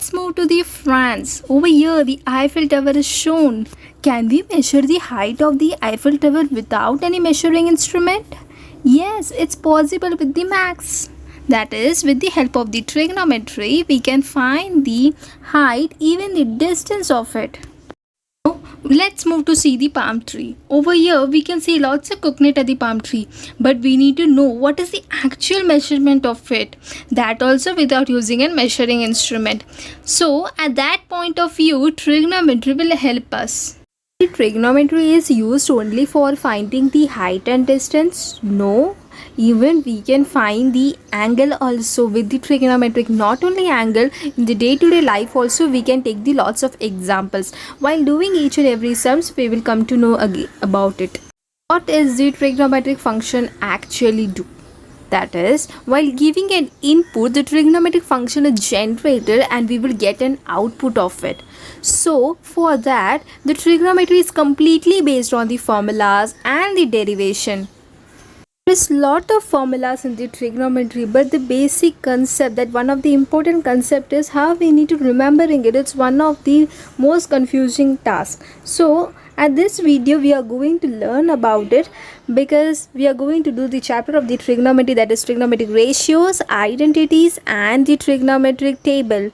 let's move to the France. Over here, the Eiffel Tower is shown. Can we measure the height of the Eiffel Tower without any measuring instrument? Yes, it's possible with the max. That is, with the help of the trigonometry, we can find the height, even the distance of it. Let's move to see the palm tree. Over here we can see lots of coconut at the palm tree, but we need to know what is the actual measurement of it, that also without using a measuring instrument. So at that point of view, trigonometry will help us. Trigonometry is used only for finding the height and distance? No. Even we can find the angle also with the trigonometric. Not only angle, in the day-to-day life also we can take the lots of examples. While doing each and every sums, we will come to know about it. What is the trigonometric function actually do? That is, while giving an input, the trigonometric function is generated and we will get an output of it. So for that, the trigonometry is completely based on the formulas and the derivation. There is lot of formulas in the trigonometry, but the basic concept, that one of the important concept is how we need to remembering it. It's one of the most confusing tasks. So at this video we are going to learn about it, because we are going to do the chapter of the trigonometry, that is trigonometric ratios, identities and the trigonometric table.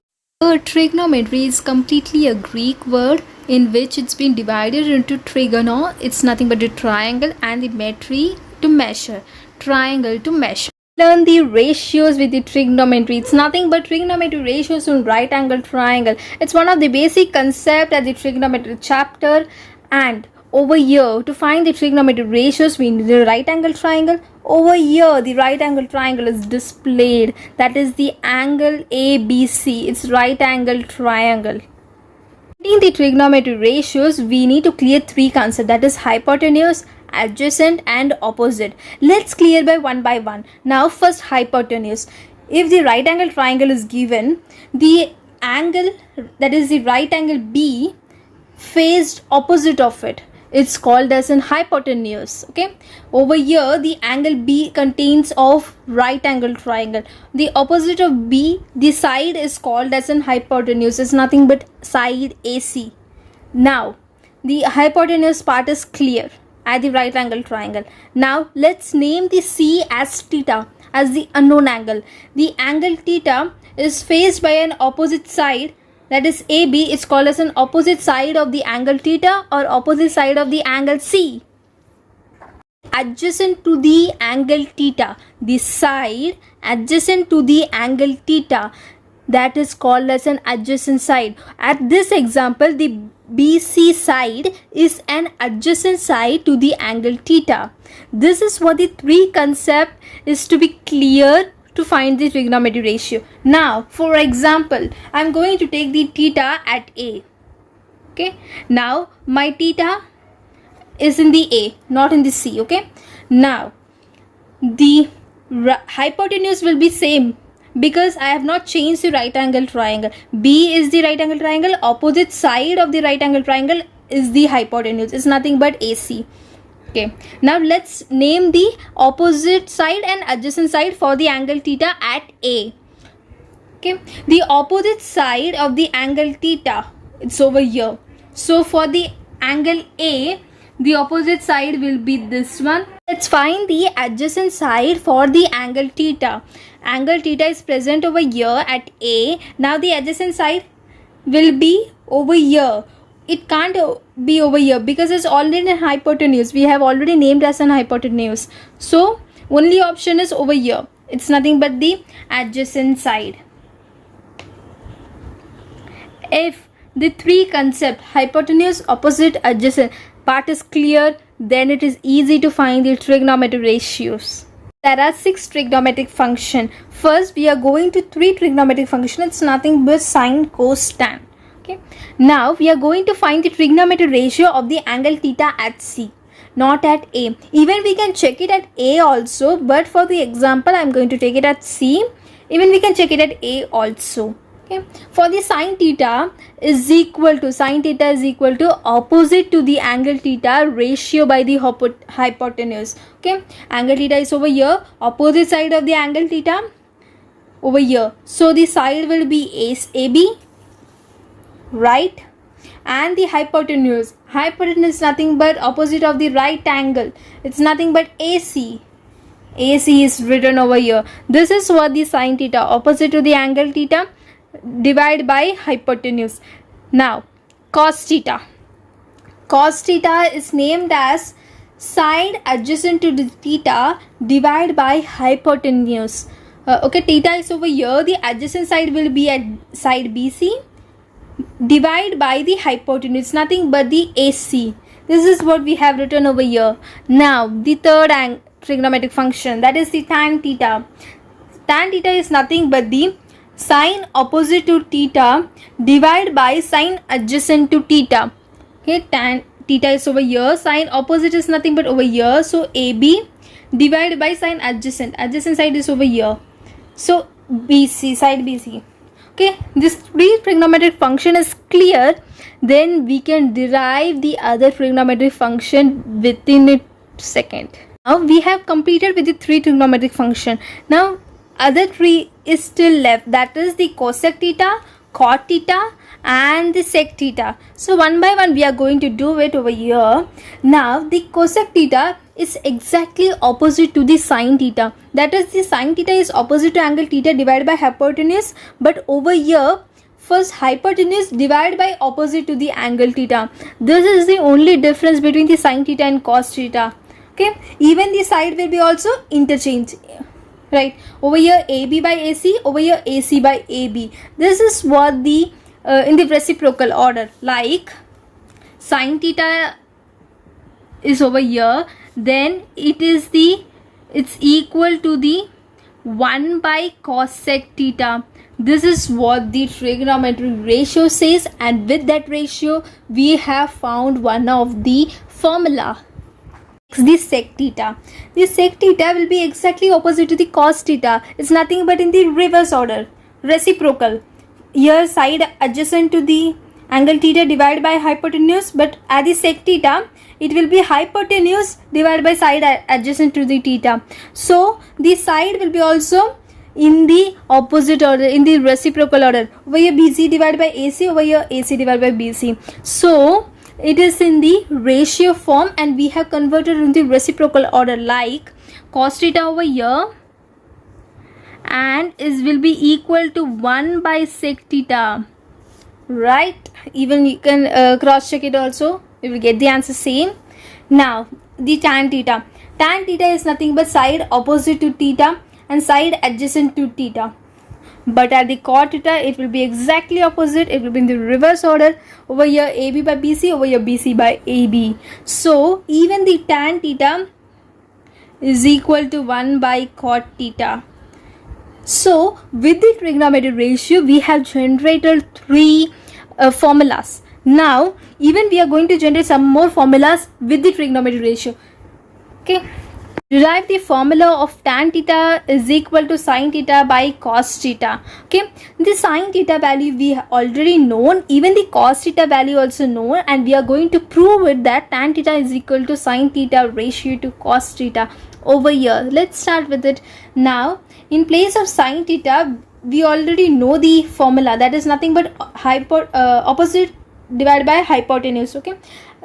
Trigonometry is completely a Greek word in which it's been divided into trigono, it's nothing but a triangle, and the metry, to measure, triangle, to measure. Learn the ratios with the trigonometry. It's nothing but trigonometry ratios on right angle triangle. It's one of the basic concept at the trigonometry chapter. And over here, to find the trigonometry ratios, we need the right angle triangle. Over here, the right angle triangle is displayed. That is the angle ABC. It's right angle triangle. In the trigonometry ratios, we need to clear three concepts, that is hypotenuse, adjacent and opposite. Let's clear by one. Now first, hypotenuse. If the right angle triangle is given, the angle, that is the right angle B, faced opposite of it, it's called as an hypotenuse. Okay, over here the angle B contains of right angle triangle. The opposite of B, the side, is called as an hypotenuse. It's nothing but side AC. Now the hypotenuse part is clear at the right angle triangle. Now let's name the C as theta, as the unknown angle. The angle theta is faced by an opposite side, that is AB. It's called as an opposite side of the angle theta or opposite side of the angle C. Adjacent to the angle theta, the side adjacent to the angle theta, that is called as an adjacent side. At this example, the BC side is an adjacent side to the angle theta. This is what the three concept is to be clear to find the trigonometry ratio. Now for example, I'm going to take the theta at A. Okay, now my theta is in the A, not in the C. Okay, now the hypotenuse will be same, because I have not changed the right angle triangle. B is the right angle triangle, opposite side of the right angle triangle is the hypotenuse. It's nothing but AC. Okay, now let's name the opposite side and adjacent side for the angle theta at A. Okay, the opposite side of the angle theta, it's over here. So for the angle A, the opposite side will be this one. Let's find the adjacent side for the angle theta. Angle theta is present over here at A. Now the adjacent side will be over here. It can't be over here because it's already a hypotenuse. We have already named as an hypotenuse. So only option is over here. It's nothing but the adjacent side. If the three concept, hypotenuse, opposite, adjacent part is clear, then it is easy to find the trigonometric ratios. There are 6 trigonometric functions. First, we are going to 3 trigonometric functions. It's nothing but sine, cos, tan. Okay. Now we are going to find the trigonometric ratio of the angle theta at C, not at A. Even we can check it at A also, but for the example, I'm going to take it at C. Even we can check it at A also. Okay. For the sine theta is equal to opposite to the angle theta ratio by the hypotenuse. Okay, angle theta is over here, opposite side of the angle theta over here. So the side will be AB right? And the hypotenuse. Hypotenuse is nothing but opposite of the right angle. It's nothing but AC. AC is written over here. This is what the sine theta, opposite to the angle theta, divided by hypotenuse. Now, cos theta. Cos theta is named as side adjacent to the theta divided by hypotenuse. Okay, theta is over here. The adjacent side will be at side BC. Divide by the hypotenuse, nothing but the AC. This is what we have written over here. Now, the third trigonometric function, that is the tan theta. Tan theta is nothing but the sine opposite to theta divided by sine adjacent to theta. Okay, tan theta is over here, sine opposite is nothing but over here, so AB divided by sine adjacent. Adjacent side is over here, so BC, side BC. Okay, this trigonometric function is clear, then we can derive the other trigonometric function within a second. Now we have completed with the three trigonometric function. Now other three is still left, that is the cosec theta, cot theta and the sec theta. So one by one we are going to do it over here. Now the cosec theta is exactly opposite to the sine theta, that is the sine theta is opposite to angle theta divided by hypotenuse, but over here first hypotenuse divided by opposite to the angle theta. This is the only difference between the sine theta and cos theta. Okay, even the side will be also interchanged, right? Over here AB by AC, over here AC by AB. This is what the in the reciprocal order, like sine theta is over here, then it's equal to the 1 by cosec theta. This is what the trigonometric ratio says, and with that ratio we have found one of the formula. The sec theta. The sec theta will be exactly opposite to the cos theta. It's nothing but in the reverse order, reciprocal. Here side adjacent to the angle theta divided by hypotenuse, but at the sec theta it will be hypotenuse divided by side adjacent to the theta. So the side will be also in the opposite order, in the reciprocal order. Over here BC divided by AC, over here AC divided by BC. So it is in the ratio form, and we have converted in the reciprocal order, like cos theta over here and will be equal to 1 by sec theta, right? Even you can cross check it also, you will get the answer same. Now the tan theta. Tan theta is nothing but side opposite to theta and side adjacent to theta, but at the cot theta it will be exactly opposite, it will be in the reverse order. Over here AB by BC, over here BC by AB. So even the tan theta is equal to 1 by cot theta. So with the trigonometric ratio we have generated three formulas. Now even we are going to generate some more formulas with the trigonometric ratio. Okay, derive the formula of tan theta is equal to sine theta by cos theta. Okay, the sine theta value we have already known, even the cos theta value also known, and we are going to prove it that tan theta is equal to sine theta ratio to cos theta over here. Let's start with it. Now in place of sine theta we already know the formula, that is nothing but opposite divided by hypotenuse. Okay,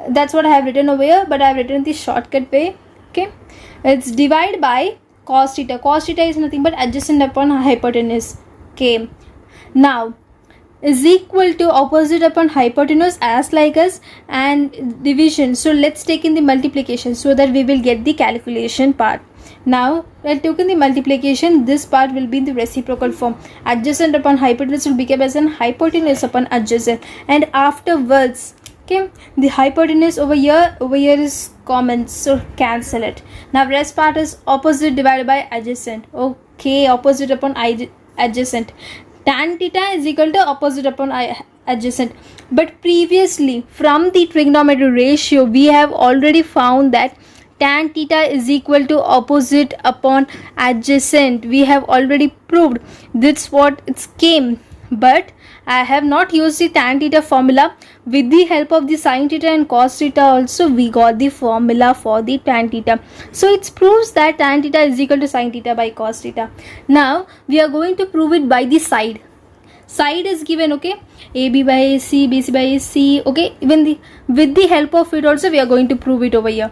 that's what I have written over here, but I have written the shortcut way. Okay, it's divided by cos theta. Cos theta is nothing but adjacent upon hypotenuse. Okay, now is equal to opposite upon hypotenuse as like us, and division. So let's take in the multiplication so that we will get the calculation part. Now I took in the multiplication, this part will be in the reciprocal form. Adjacent upon hypotenuse will become as an hypotenuse upon adjacent, and afterwards, okay, the hypotenuse over here is common, so cancel it. Now rest part is opposite divided by adjacent. Okay, opposite upon adjacent. Tan theta is equal to opposite upon adjacent, but previously from the trigonometric ratio we have already found that tan theta is equal to opposite upon adjacent. We have already proved that's what it came, but I have not used the tan theta formula. With the help of the sin theta and cos theta also we got the formula for the tan theta. So it proves that tan theta is equal to sin theta by cos theta. Now we are going to prove it by the side. side is given, okay, AB by AC, BC by AC, okay. Even with the help of it also we are going to prove it over here.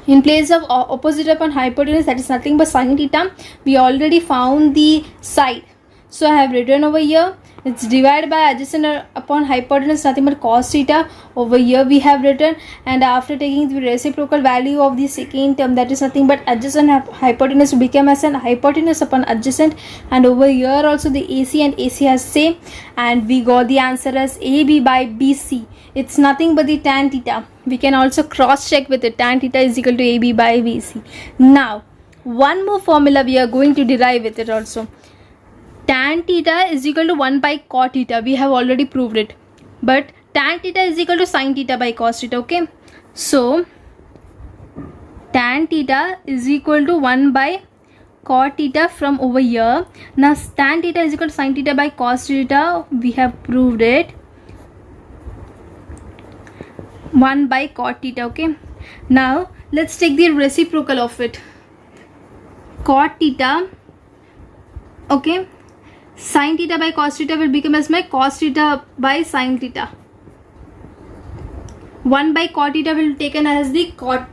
In place of opposite upon hypotenuse, that is nothing but sin theta, we already found the side. So I have written over here, it's divided by adjacent upon hypotenuse, nothing but cos theta. Over here we have written, and after taking the reciprocal value of the second term, that is nothing but adjacent hypotenuse become as an hypotenuse upon adjacent, and over here also the AC and AC has same, and we got the answer as AB by BC. It's nothing but the tan theta. We can also cross check with it. Tan theta is equal to AB by BC. Now one more formula we are going to derive with it also. Tan theta is equal to 1 by cot theta. We have already proved it. But tan theta is equal to sin theta by cos theta. Okay. So tan theta is equal to 1 by cot theta from over here. Now tan theta is equal to sin theta by cos theta. We have proved it. 1 by cot theta. Okay. Now let's take the reciprocal of it. Cot theta. Okay. Sin theta by cos theta will become as my cos theta by sin theta. 1 by cot theta will be taken as the cot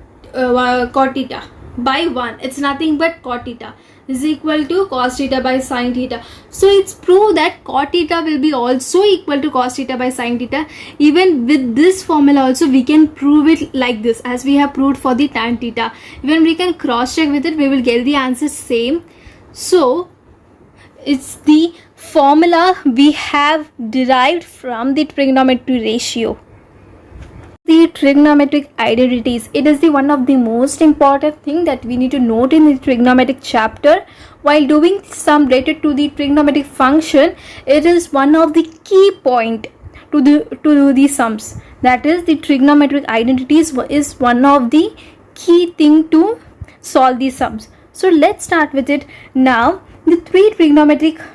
theta by 1. It's nothing but cot theta is equal to cos theta by sin theta. So it's proved that cot theta will be also equal to cos theta by sin theta. Even with this formula also we can prove it like this, as we have proved for the tan theta. Even we can cross check with it, we will get the answer same. So it's the formula we have derived from the trigonometry ratio. The trigonometric identities, it is the one of the most important thing that we need to note in the trigonometric chapter. While doing sum related to the trigonometric function, it is one of the key point to do the sums. That is, the trigonometric identities is one of the key thing to solve the sums. So let's start with it now. The three trigonometric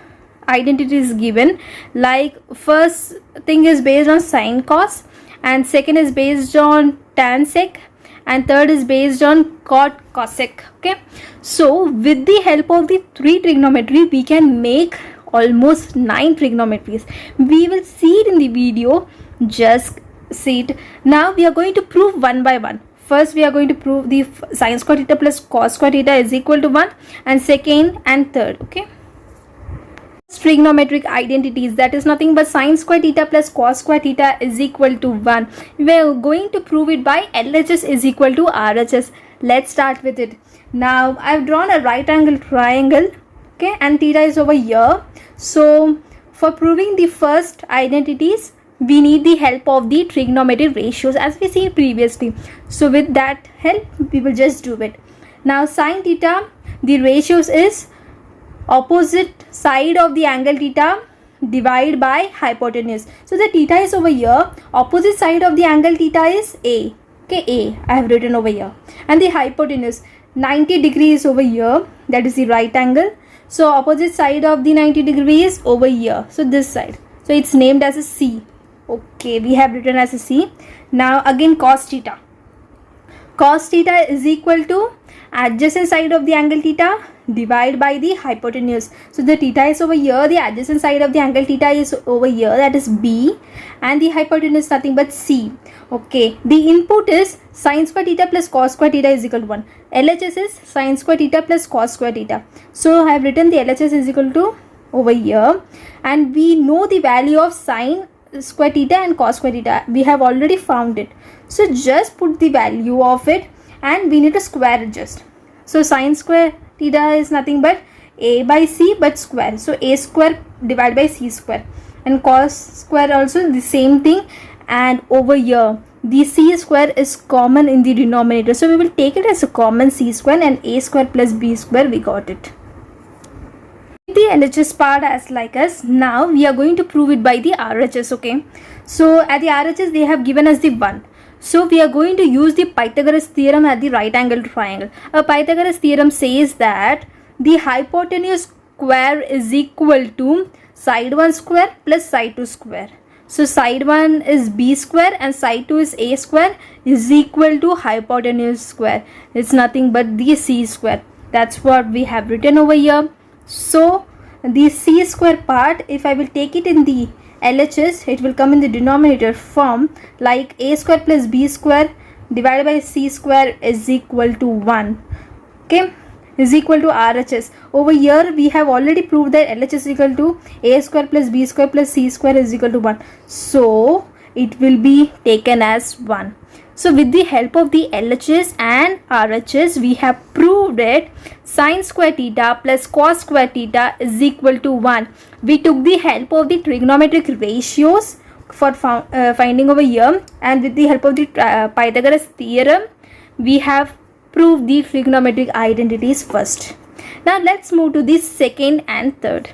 identities given, like first thing is based on sin cos, and second is based on tan sec, and third is based on cot cosec. Okay, so with the help of the three trigonometry we can make almost 9 trigonometries. We will see it in the video, just see it. Now we are going to prove one by one. First we are going to prove the sin square theta plus cos square theta is equal to 1, and second and third. Okay, trigonometric identities, that is nothing but sin square theta plus cos square theta is equal to 1. We are going to prove it by LHS is equal to RHS. Let's start with it. Now I've drawn a right angle triangle, okay, and theta is over here. So for proving the first identities we need the help of the trigonometric ratios, as we seen previously. So with that help we will just do it. Now sin theta, the ratios is opposite side of the angle theta divided by hypotenuse. So the theta is over here, opposite side of the angle theta is A. Okay, A I have written over here, and the hypotenuse 90 degrees over here, that is the right angle. So opposite side of the 90 degree is over here, so this side. So it's named as a C. Okay, we have written as a C. Now again cos theta. Cos theta is equal to adjacent side of the angle theta divided by the hypotenuse. So the theta is over here, the adjacent side of the angle theta is over here, that is B, and the hypotenuse is nothing but C. Okay, the input is sin square theta plus cos square theta is equal to 1. LHS is sin square theta plus cos square theta. So I have written the LHS is equal to over here, and we know the value of sin square theta and cos square theta. We have already found it. So just put the value of it, and we need to square it just. So sin square theta is nothing but A by C but square. So A square divided by C square, and cos square also the same thing. And over here the C square is common in the denominator, so we will take it as a common C square, and A square plus B square, we got it. The LHS part as like us. Now we are going to prove it by the RHS. Okay, so at the RHS they have given us the 1. So we are going to use the Pythagoras theorem at the right angle triangle. A Pythagoras theorem says that the hypotenuse square is equal to side 1 square plus side 2 square. So side 1 is B square and side 2 is A square is equal to hypotenuse square. It's nothing but the C square. That's what we have written over here. So the c square part, if I will take it in the LHS, it will come in the denominator form like a square plus b square divided by c square is equal to 1. Okay, is equal to RHS. Over here we have already proved that LHS is equal to a square plus b square plus c square is equal to 1. So it will be taken as 1. So with the help of the LHS and RHS, we have proved it sine square theta plus cos square theta is equal to 1. We took the help of the trigonometric ratios for finding over here, and with the help of the Pythagoras theorem, we have proved the trigonometric identities first. Now let's move to the second and third.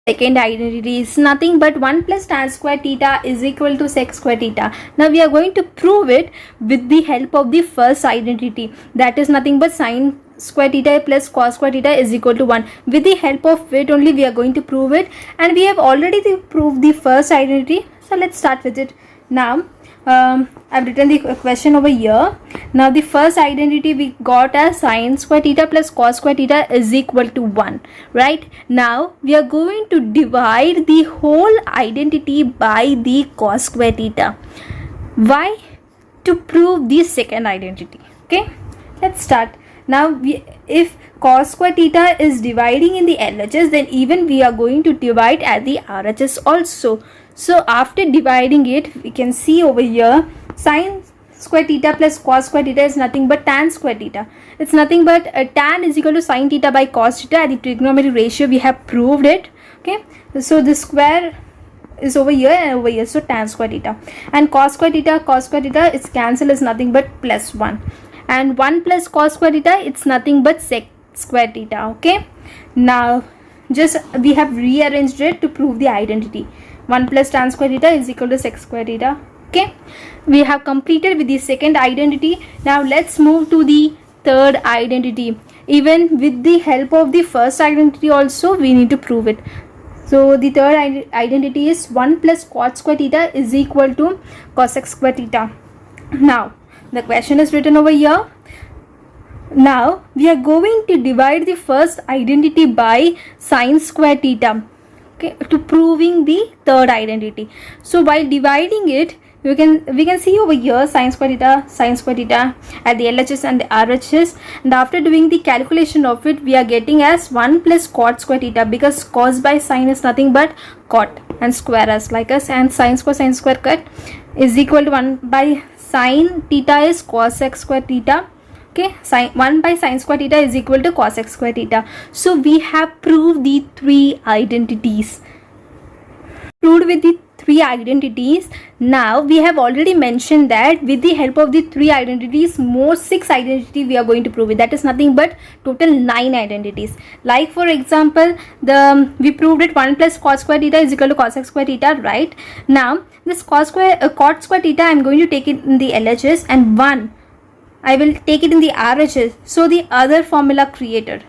Second identity is nothing but 1 plus tan square theta is equal to sec square theta. Now we are going to prove it with the help of the first identity, that is nothing but sine square theta plus cos square theta is equal to 1. With the help of it only we are going to prove it, and we have already proved the first identity. So let's start with it. Now I've written the question over here. Now the first identity we got as sine square theta plus cos square theta is equal to 1. Right? Now we are going to divide the whole identity by the cos square theta. Why? To prove the second identity. Okay, let's start. Now if cos square theta is dividing in the LHS, then even we are going to divide at the RHS also. So after dividing it, we can see over here sine square theta plus cos square theta is nothing but tan square theta. It's nothing but tan is equal to sine theta by cos theta. At the trigonometric ratio we have proved it. Okay, so the square is over here and over here, so tan square theta, and cos square theta is cancel, is nothing but plus 1, and 1 plus cos square theta, it's nothing but sec square theta. Okay, now just we have rearranged it to prove the identity. 1 plus tan square theta is equal to sec square theta. Okay, we have completed with the second identity. Now let's move to the third identity. Even with the help of the first identity also we need to prove it. So the third identity is 1 plus cot square theta is equal to cosec square theta. Now the question is written over here. Now we are going to divide the first identity by sine square theta, okay, to proving the third identity. So while dividing it, we can see over here sine square theta at the LHS and the RHS, and after doing the calculation of it, we are getting as 1 plus cot square theta, because cos by sine is nothing but cot, and square as like us, and sine square cut is equal to 1 by sine theta is cosec square theta. Okay, 1 by sine square theta is equal to cosec square theta. So we have proved the three identities. Proved with the three identities. Now we have already mentioned that with the help of the three identities, more 6 identity we are going to prove it. That is nothing but total 9 identities. Like for example, we proved it 1 plus cos square theta is equal to cosec square theta. Right? Now this cot square theta, I am going to take it in the LHS, and 1 I will take it in the RHS. So the other formula created.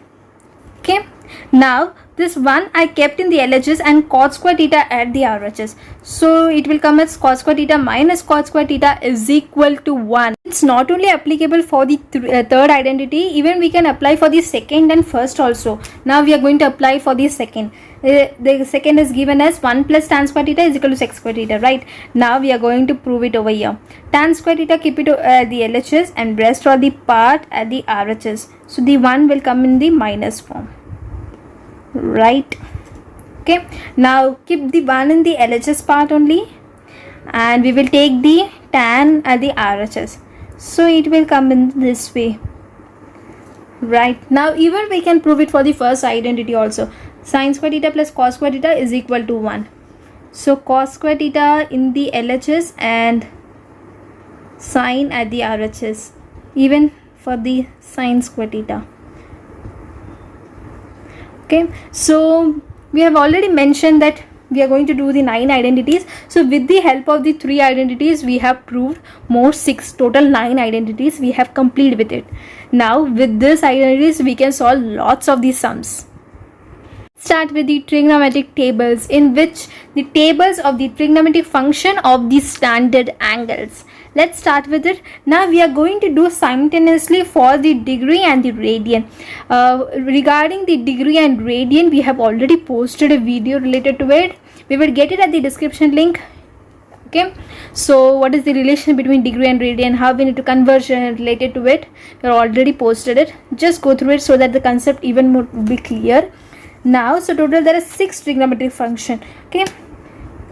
Okay, now this 1 I kept in the LHS and cot square theta at the RHS. So it will come as cot square theta minus cot square theta is equal to 1. It's not only applicable for the third identity, even we can apply for the second and first also. Now we are going to apply for the second. The second is given as 1 plus tan square theta is equal to sec square theta. Right? Now we are going to prove it over here. Tan square theta, keep it at the LHS, and rest or the part at the RHS. So the 1 will come in the minus form. Right? Okay, now keep the 1 in the LHS part only, and we will take the tan at the RHS. So it will come in this way. Right? Now even we can prove it for the first identity also. Sin square theta plus cos square theta is equal to 1. So cos square theta in the LHS and sin at the RHS, even for the sin square theta. Okay, so we have already mentioned that we are going to do the 9 identities. So with the help of the 3 identities, we have proved more 6, total 9 identities we have completed with it. Now with these identities we can solve lots of these sums. Start with the trigonometric tables, in which the tables of the trigonometric function of the standard angles. Let's start with it. Now we are going to do simultaneously for the degree and the radian. Regarding the degree and radian, we have already posted a video related to it. We will get it at the description link. Okay, so what is the relation between degree and radian, how we need to convert related to it, we already posted it. Just go through it so that the concept even more will be clear. Now, so total there are 6 trigonometric function. Okay,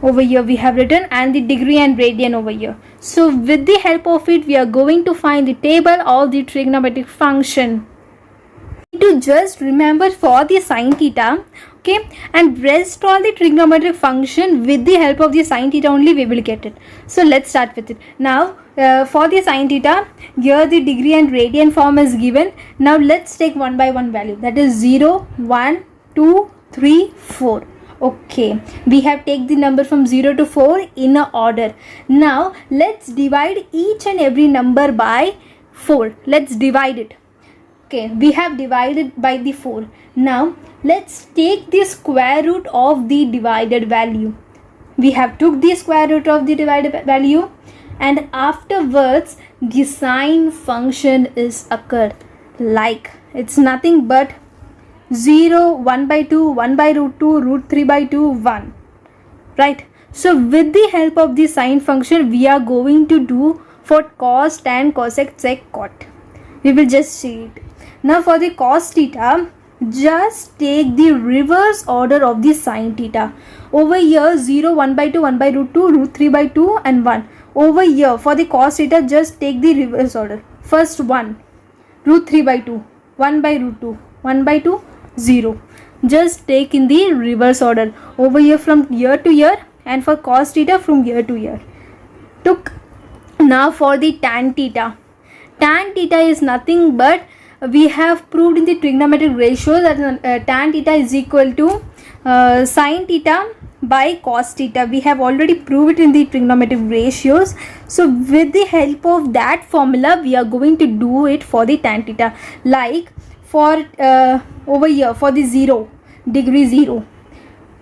over here we have written, and the degree and radian over here. So with the help of it, we are going to find the table of the trigonometric function. To just remember for the sine theta, okay, and rest all the trigonometric function with the help of the sine theta only we will get it. So let's start with it. Now for the sine theta, here the degree and radian form is given. Now let's take one by one value, that is 0, 1, 2, 3, 4. Okay, we have take the number from 0 to 4 in a order. Now let's divide each and every number by 4. Let's divide it. Okay, we have divided by the 4. Now let's take the square root of the divided value. We have took the square root of the divided value, and afterwards the sine function is occurred. Like it's nothing but 0, 1 by 2, 1 by root 2, root 3 by 2, 1. Right? So with the help of the sine function, we are going to do for cos, tan, cosec, sec, cot. We will just see it. Now for the cos theta, just take the reverse order of the sine theta. Over here 0, 1 by 2, 1 by root 2, root 3 by 2 and 1. Over here for the cos theta, just take the reverse order. First 1, root 3 by 2, 1 by root 2, 1 by 2, 0. Just take in the reverse order. Over here from year to year, and for cos theta from year to year. Took. Now for the tan theta. Tan theta is nothing but, we have proved in the trigonometric ratio that tan theta is equal to sine theta by cos theta. We have already proved it in the trigonometric ratios. So with the help of that formula, we are going to do it for the tan theta. Like for over here for the 0, degree 0,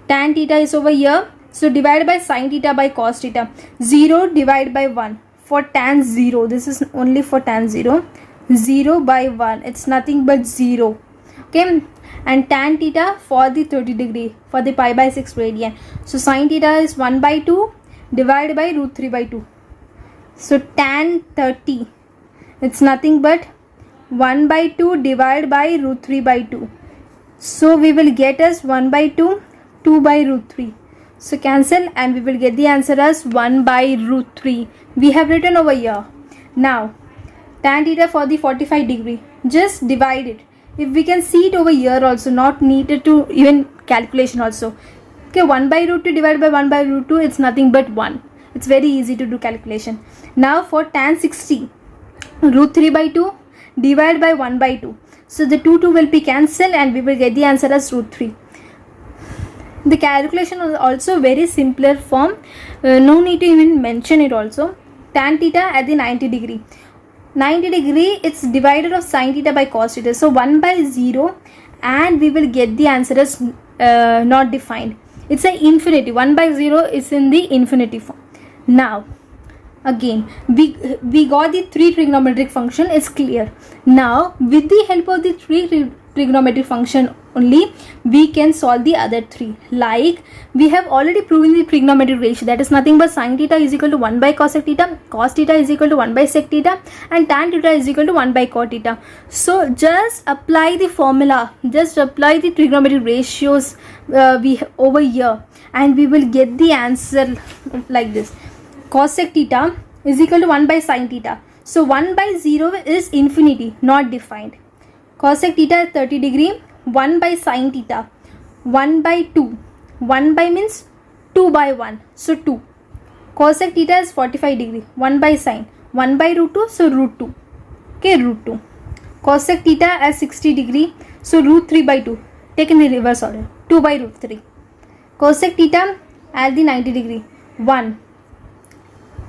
tan theta is over here. So divided by sine theta by cos theta. 0 divided by 1 for tan 0. This is only for tan 0. 0 by 1, it's nothing but 0. Okay, and tan theta for the 30 degree for the pi by 6 radian. So sine theta is 1 by 2 divided by root 3 by 2. So tan 30, it's nothing but 1 by 2 divided by root 3 by 2. So we will get as 1 by 2, 2 by root 3. So cancel, and we will get the answer as 1 by root 3. We have written over here. Now tan theta for the 45 degree, just divide it. If we can see it over here also, not needed to even calculation also. Okay, 1 by root 2 divided by 1 by root 2, it's nothing but 1. It's very easy to do calculation. Now for tan 60, root 3 by 2 divided by 1 by 2. So the 2 will be cancelled, and we will get the answer as root 3. The calculation is also very simpler form. No need to even mention it also. Tan theta at the 90 degree. 90 degree, it's divided of sine theta by cos theta. So 1 by 0, and we will get the answer as not defined. It's an infinity. 1 by 0 is in the infinity form. Now again we got the 3 trigonometric function. It's clear. Now with the help of the 3 trigonometric function only, we can solve the other 3. Like we have already proven the trigonometric ratio, that is nothing but sine theta is equal to 1 by cosec theta, cos theta is equal to 1 by sec theta, and tan theta is equal to 1 by cot theta. So just apply the formula, just apply the trigonometric ratios over here, and we will get the answer like this. Cosec theta is equal to 1 by sine theta. So 1 by 0 is infinity, not defined. Cosec theta is 30 degree, 1 by sine theta, 1 by 2. 1 by means 2 by 1, so 2. Cosec theta is 45 degree, 1 by sine, 1 by root 2, so root 2. Okay, root 2. Cosec theta as 60 degree, so root 3 by 2. Take in the reverse order, 2 by root 3. Cosec theta at the 90 degree, 1.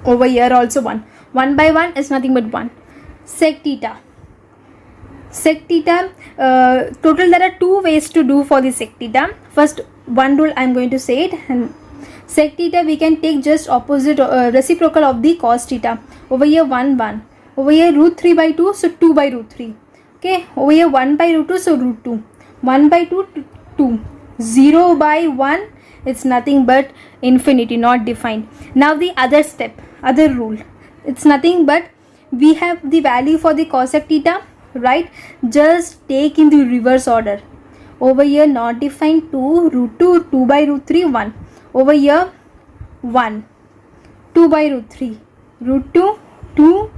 Over here also 1. 1 by 1 is nothing but 1. Sec theta. Sec theta, total there are 2 ways to do for the sec theta. First one rule I am going to say it, and Sec theta we can take just opposite reciprocal of the cos theta. Over here 1 1. Over here root 3 by 2, so 2 by root 3. Okay, over here 1 by root 2, so root 2. 1 by 2, 2. 0 by 1, it's nothing but infinity, not defined. Now the other step, other rule, it's nothing but we have the value for the cosec theta, right? Just take in the reverse order. Over here not defined 2, root 2, 2 by root 3, 1. Over here 1, 2 by root 3, root 2, 2,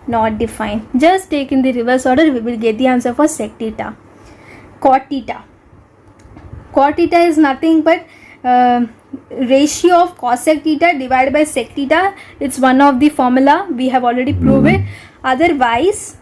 not defined. Just take in the reverse order, we will get the answer for sec theta. Cot theta. Cot theta is nothing but ratio of cosec theta divided by sec theta. It's one of the formula, we have already proved it. Otherwise,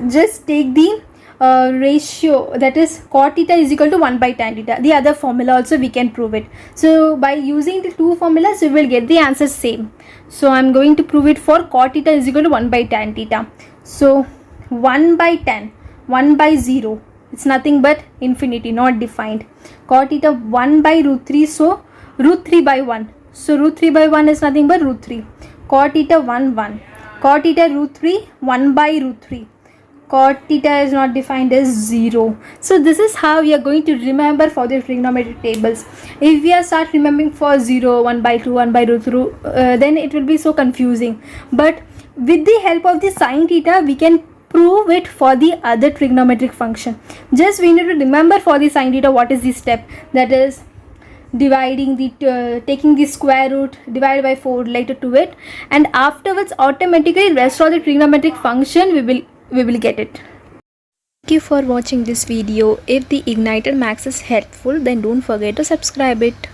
just take the ratio, that is cot theta is equal to 1 by tan theta. The other formula also we can prove it. So by using the two formulas we will get the answer same. So I am going to prove it for cot theta is equal to 1 by tan theta. So 1 by tan, 1 by 0, it's nothing but infinity, not defined. Cot theta 1 by root 3, so root 3 by 1. So root 3 by 1 is nothing but root 3. Cot theta 1 1. Cot theta root 3, 1 by root 3. Cot theta is not defined as 0. So this is how we are going to remember for the trigonometric tables. If we are start remembering for 0, 1 by 2, 1 by root 3, then it will be so confusing. But with the help of the sin theta, we can prove it for the other trigonometric function. Just we need to remember for the sin theta what is the step, that is dividing the taking the square root divided by 4 related to it, and afterwards automatically rest of the trigonometric function we will get it. Thank you for watching this video. If the Igniter Max is helpful, then don't forget to subscribe it.